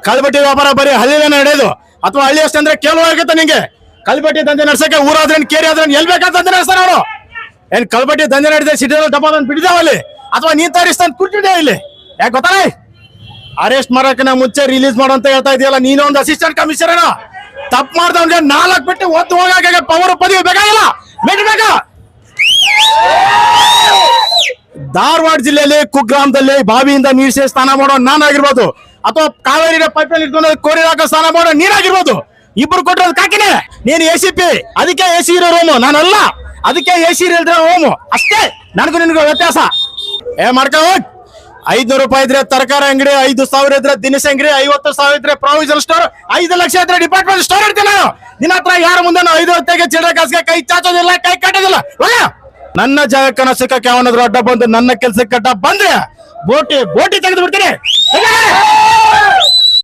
ಕಳ್ಬಟ್ಟಿ ವ್ಯಾಪಾರ ಬರೀ ಹಳ್ಳಿನೇ ನಡೆಯೋದು ಅಥವಾ ಹಳ್ಳಿ ಅಷ್ಟಂದ್ರೆ ಕೇಳುವಾಗತ್ತೆ ನಿಂಗೆ? ಕಳ್ಬಟ್ಟಿ ದಂಧೆ ನಡ್ಸಕ್ಕೆ ಊರಾದ್ರೇನ್ ಕೇರಿ ಆದ್ರೇನ್ ಎಲ್ ಬೇಕಾದ ದಂಧೆ ನಡೆಸ್ತಾರ ಅವನು. ಏನ್ ಕಳ್ಬಟ್ಟಿ ದಂಧೆ ನಡೆದ ಸಿಟಿಯಲ್ಲಿ ಡಬ್ಬ ಬಿಡಿದಾವಲ್ಲಿ ಅಥವಾ ನೀನ್ ತರಿಸ್ತಾನ ಕೂತಿದ್ದೆ ಇಲ್ಲಿ? ಯಾಕೆ ಗೊತ್ತಾ? ಅರೆಸ್ಟ್ ಮಾಡಕ್ಕೆ ಮುಂಚೆ ರಿಲೀಸ್ ಮಾಡು ಅಂತ ಹೇಳ್ತಾ ಇದೆಯಲ್ಲ, ನೀನು ಒಂದು ಅಸಿಸ್ಟೆಂಟ್ ಕಮಿಷನರ್ ತಪ್ಪು ಮಾಡ್ದವನ್ಗೆ 4 ಬಿಟ್ಟು ಒತ್ತು ಹೋಗಾಗ ಪವರ್ ಪದವಿ ಬೇಕಾಗಿಲ್ಲ, ಬೇಕಾ? ಧಾರವಾಡ ಜಿಲ್ಲೆಯಲ್ಲಿ ಕುಗ್ರಾಮದಲ್ಲಿ ಬಾವಿಯಿಂದ ನೀರು ಸೇರಿ ಸ್ನಾನ ಮಾಡೋ ನಾನಾಗಿರ್ಬೋದು, ಅಥವಾ ಕಾವೇರಿ ಪೈಪ್ಲೈನ್ ಇಟ್ಕೊಂಡು ಕೋರಿ ಹಾಕೋ ಸ್ನಾನ ಮಾಡೋ ನೀರಾಗಿರ್ಬೋದು, ಇಬ್ರು ಕೊಟ್ಟಿರೋದು ಕಾಕಿನೇ. ನೀನು ACP, ಅದಕ್ಕೆ AC ಇರೋ ರೂಮು, ನಾನಲ್ಲ ಅದಕ್ಕೆ AC ಇಲ್ದಿರೋ ರೂಮು ಅಷ್ಟೇ. ನನಗೂ ನಿನಗೂ ವ್ಯತ್ಯಾಸ. ಮಾಡ್ಕೊ ಹೋಗ್. 500 ರೂಪಾಯಿ ಇದ್ರೆ ತರಕಾರಿ ಅಂಗಡಿ, 5,000 ಇದ್ರೆ ದಿನಸಿ ಅಂಗಡಿ, 50,000 ಇದ್ರೆ ಪ್ರಾವಿಷನ್ ಸ್ಟೋರ್, 5 ಲಕ್ಷ ಇದ್ರೆ ಡಿಪಾರ್ಟ್ಮೆಂಟ್ ಸ್ಟೋರ್ ಇರ್ತೀನಿ ನಾನು. ನಿನ್ನ ಹತ್ರ ಯಾರ ಮುಂದೆ 5 ಹೊತ್ತಿಗೆ ಚಿಲ್ಲರೆ ಕಾಸಿಗೆ ಕೈ ಚಾಚೋದಿಲ್ಲ, ಕೈ ಕಟ್ಟೋದಿಲ್ಲ. ನನ್ನ ಜಾಗಕ್ಕನ ಸಿಕ್ಕಕ್ಕೆ ಅವನಾದ್ರು ಅಡ್ಡ ಬಂದು ನನ್ನ ಕೆಲ್ಸಕ್ಕೆ ಅಡ್ಡ ಬಂದ್ರೆ ಬೋಟಿ ತೆಗೆದು ಬಿಡ್ತೀನಿ.